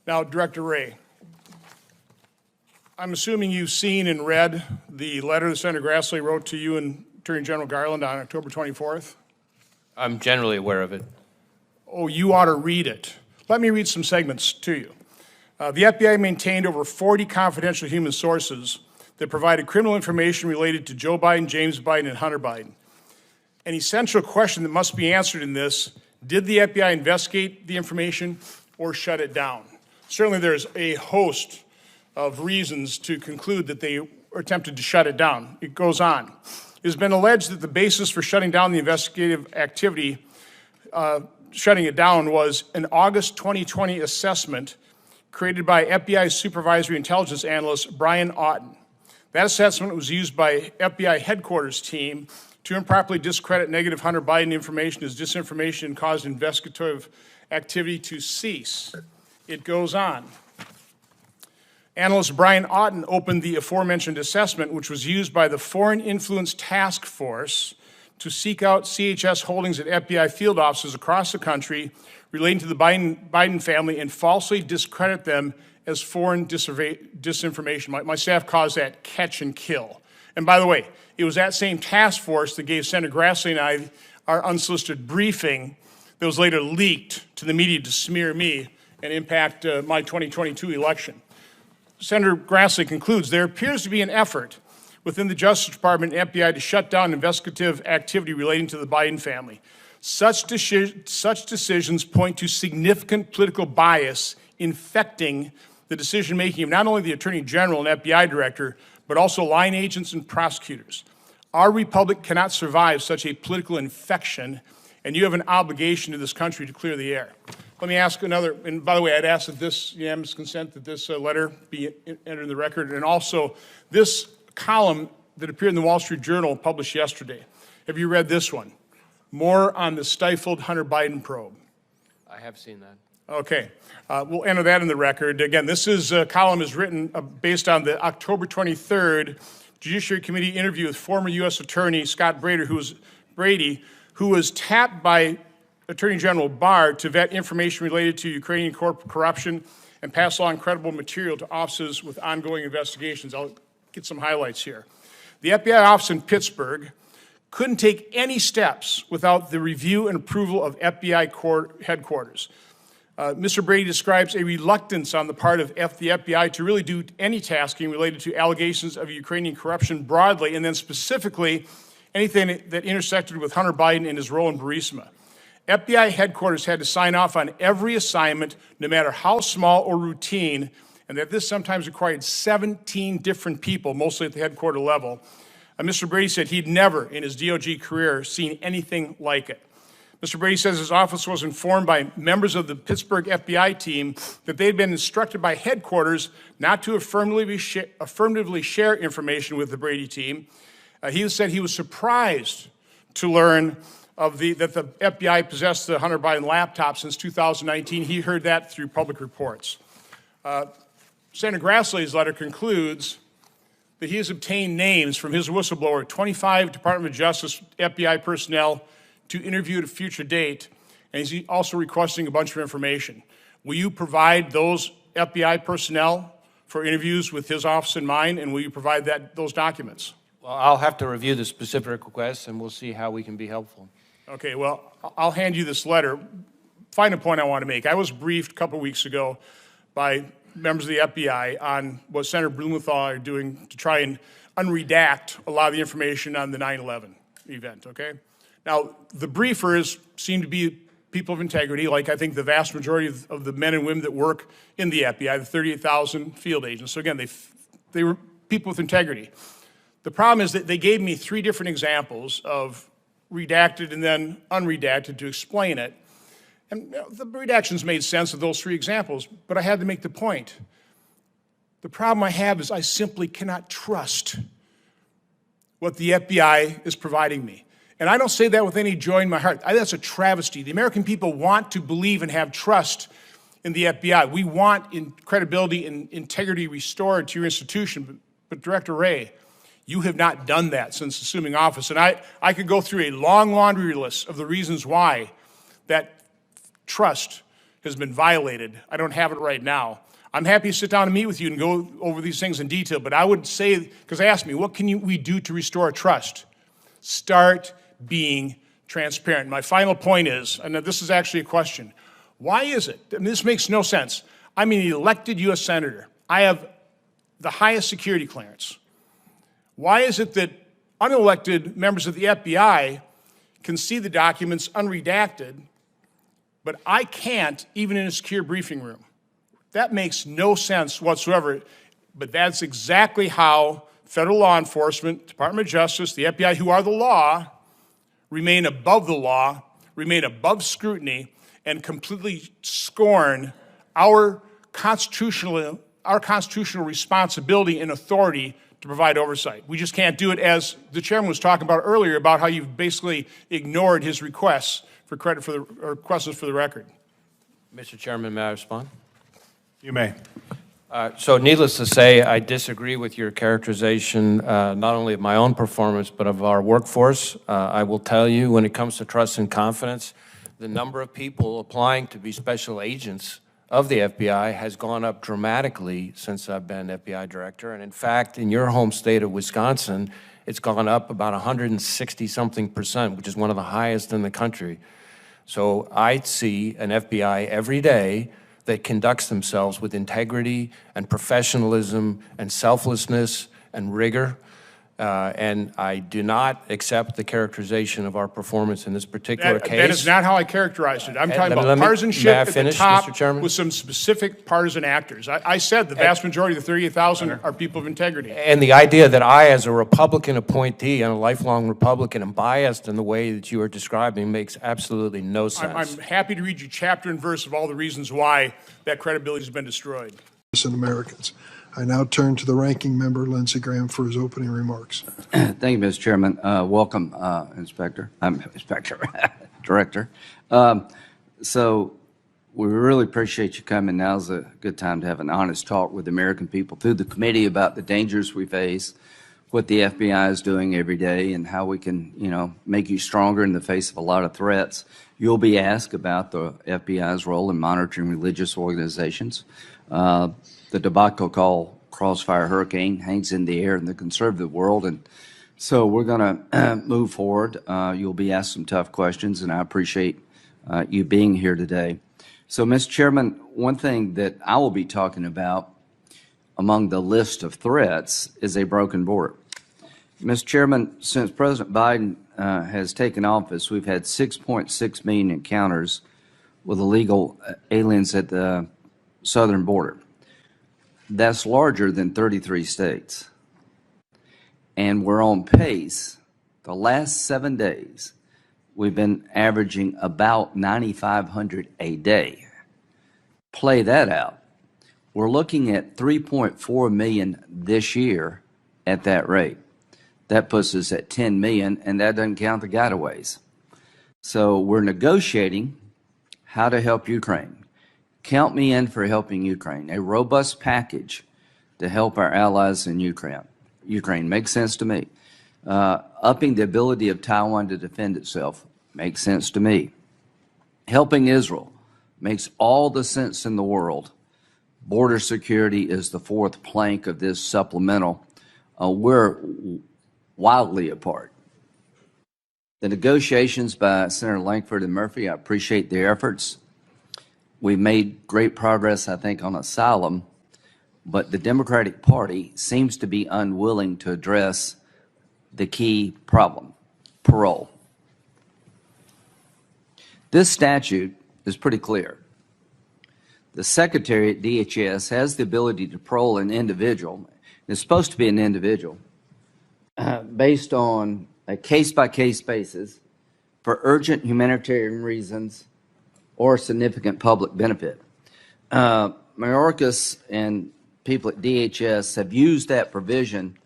Now, Director Wray, I'm assuming you've seen and read the letter that Senator Grassley wrote to you and Attorney General Garland on October 24th? I'm generally aware of it. Oh, you ought to read it. Let me read some segments to you. The FBI maintained over 40 confidential human sources that provided criminal information related to Joe Biden, James Biden, and Hunter Biden. An essential question that must be answered in this: did the FBI investigate the information or shut it down? Certainly there's a host of reasons to conclude that they attempted to shut it down. It goes on. It has been alleged that the basis for shutting down the investigative activity, shutting it down, was an August 2020 assessment created by FBI Supervisory Intelligence Analyst Brian Auten. That assessment was used by FBI headquarters team to improperly discredit negative Hunter Biden information as disinformation and caused investigative activity to cease. It goes on. Analyst Brian Auten opened the aforementioned assessment, which was used by the Foreign Influence Task Force to seek out CHS holdings at FBI field offices across the country relating to the Biden family and falsely discredit them as foreign disinformation. My staff calls that catch and kill. And by the way, it was that same task force that gave Senator Grassley and I our unsolicited briefing that was later leaked to the media to smear me and impact my 2022 election. Senator Grassley concludes, there appears to be an effort within the Justice Department and FBI to shut down investigative activity relating to the Biden family. Such decisions point to significant political bias infecting the decision-making of not only the Attorney General and FBI Director, but also line agents and prosecutors. Our republic cannot survive such a political infection, and you have an obligation to this country to clear the air. Let me ask another, and by the way, I'd ask that this unanimous consent that this letter be entered in the record, and also this column that appeared in the Wall Street Journal published yesterday. Have you read this one? More on the stifled Hunter Biden probe. I have seen that. Okay, we'll enter that in the record. Again, this is a column is written based on the October 23rd Judiciary Committee interview with former U.S. Attorney Scott Brady, who was tapped by Attorney General Barr to vet information related to Ukrainian corporate corruption and pass along credible material to offices with ongoing investigations. I'll get some highlights here. The FBI office in Pittsburgh couldn't take any steps without the review and approval of FBI headquarters. Mr. Brady describes a reluctance on the part of the FBI to really do any tasking related to allegations of Ukrainian corruption broadly, and then specifically anything that intersected with Hunter Biden and his role in Burisma. FBI headquarters had to sign off on every assignment, no matter how small or routine, and that this sometimes required 17 different people, mostly at the headquarters level. Mr. Brady said he'd never in his DOJ career seen anything like it. Mr. Brady says his office was informed by members of the Pittsburgh FBI team that they'd been instructed by headquarters not to affirmatively share information with the Brady team. He said he was surprised to learn that the FBI possessed the Hunter Biden laptop since 2019. He heard that through public reports. Senator Grassley's letter concludes that he has obtained names from his whistleblower, 25 Department of Justice FBI personnel, to interview at a future date, and he's also requesting a bunch of information. Will you provide those FBI personnel for interviews with his office in mind, and will you provide those documents? Well, I'll have to review the specific requests, and we'll see how we can be helpful. Okay, well, I'll hand you this letter. Final point I want to make. I was briefed a couple weeks ago by members of the FBI on what Senator Blumenthal are doing to try and unredact a lot of the information on the 9/11 event, okay? Now, the briefers seem to be people of integrity, like I think the vast majority of the men and women that work in the FBI, the 38,000 field agents. So again, they were people with integrity. The problem is that they gave me 3 different examples of redacted and then unredacted to explain it. And the redactions made sense of those 3 examples, but I had to make the point. The problem I have is I simply cannot trust what the FBI is providing me. And I don't say that with any joy in my heart. That's a travesty. The American people want to believe and have trust in the FBI. We want credibility and integrity restored to your institution. But Director Wray, you have not done that since assuming office. And I could go through a long laundry list of the reasons why that trust has been violated. I don't have it right now. I'm happy to sit down and meet with you and go over these things in detail, but I would say, because they asked me, what can we do to restore trust? Start being transparent. My final point is, and this is actually a question, why is it, I mean, this makes no sense. I'm an elected U.S. Senator. I have the highest security clearance. Why is it that unelected members of the FBI can see the documents unredacted, but I can't, even in a secure briefing room? That makes no sense whatsoever, but that's exactly how federal law enforcement, Department of Justice, the FBI, who are the law, remain above the law, remain above scrutiny, and completely scorn our constitutional responsibility and authority to provide oversight. We just can't do it, as the chairman was talking about earlier, about how you've basically ignored his requests for credit for or questions for the record. Mr. Chairman, may I respond? You may. So needless to say, I disagree with your characterization, not only of my own performance, but of our workforce. I will tell you, when it comes to trust and confidence, the number of people applying to be special agents of the FBI has gone up dramatically since I've been FBI director. And in fact, in your home state of Wisconsin, it's gone up about 160-something%, which is one of the highest in the country. So I see an FBI every day that conducts themselves with integrity and professionalism and selflessness and rigor. And I do not accept the characterization of our performance in this particular case. That is not how I characterized it. I'm talking about partisanship may I at finish, the top Mr. Chairman? with some specific partisan actors. I said the vast majority of the 38,000 are people of integrity. And the idea that I, as a Republican appointee and a lifelong Republican, am biased in the way that you are describing makes absolutely no sense. I'm happy to read you chapter and verse of all the reasons why that credibility has been destroyed. Americans. I now turn to the ranking member, Lindsey Graham, for his opening remarks. Thank you, Mr. Chairman. Welcome, Director. So we really appreciate you coming. Now's a good time to have an honest talk with the American people through the committee about the dangers we face, what the FBI is doing every day, and how we can, make you stronger in the face of a lot of threats. You'll be asked about the FBI's role in monitoring religious organizations. The debacle called Crossfire Hurricane hangs in the air in the conservative world, and so we're going to move forward. You'll be asked some tough questions, and I appreciate you being here today. So, Mr. Chairman, one thing that I will be talking about among the list of threats is a broken border. Mr. Chairman, since President Biden has taken office, we've had 6.6 million encounters with illegal aliens at the southern border. That's larger than 33 states. And we're on pace. The last 7 days, we've been averaging about 9,500 a day. Play that out. We're looking at 3.4 million this year at that rate. That puts us at 10 million, and that doesn't count the gotaways. So we're negotiating how to help Ukraine. Count me in for helping Ukraine. A robust package to help our allies in Ukraine makes sense to me. Upping the ability of Taiwan to defend itself makes sense to me. Helping Israel makes all the sense in the world. Border security is the fourth plank of this supplemental. We're wildly apart. The negotiations by Senator Lankford and Murphy, I appreciate their efforts. We've made great progress, I think, on asylum, but the Democratic Party seems to be unwilling to address the key problem, parole. This statute is pretty clear. The Secretary at DHS has the ability to parole an individual. It's supposed to be an individual based on a case-by-case basis for urgent humanitarian reasons or significant public benefit. Mayorkas and people at DHS have used that provision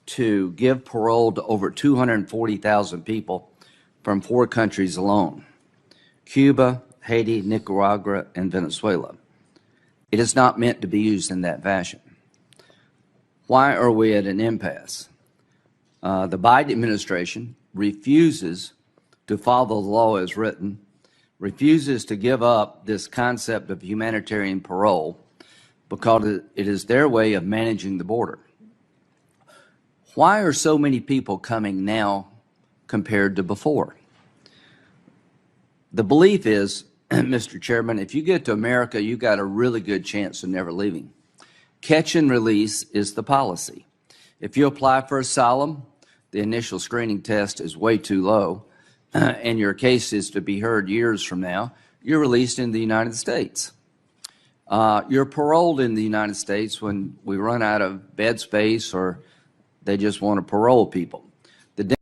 to give parole to over 240,000 people from 4 countries alone: Cuba, Haiti, Nicaragua, and Venezuela. It is not meant to be used in that fashion. Why are we at an impasse? The Biden administration refuses to follow the law as written, refuses to give up this concept of humanitarian parole because it is their way of managing the border. Why are so many people coming now compared to before? The belief is, Mr. Chairman, if you get to America, you got a really good chance of never leaving. Catch and release is the policy. If you apply for asylum, the initial screening test is way too low, and your case is to be heard years from now, you're released in the United States. You're paroled in the United States when we run out of bed space or they just want to parole people. The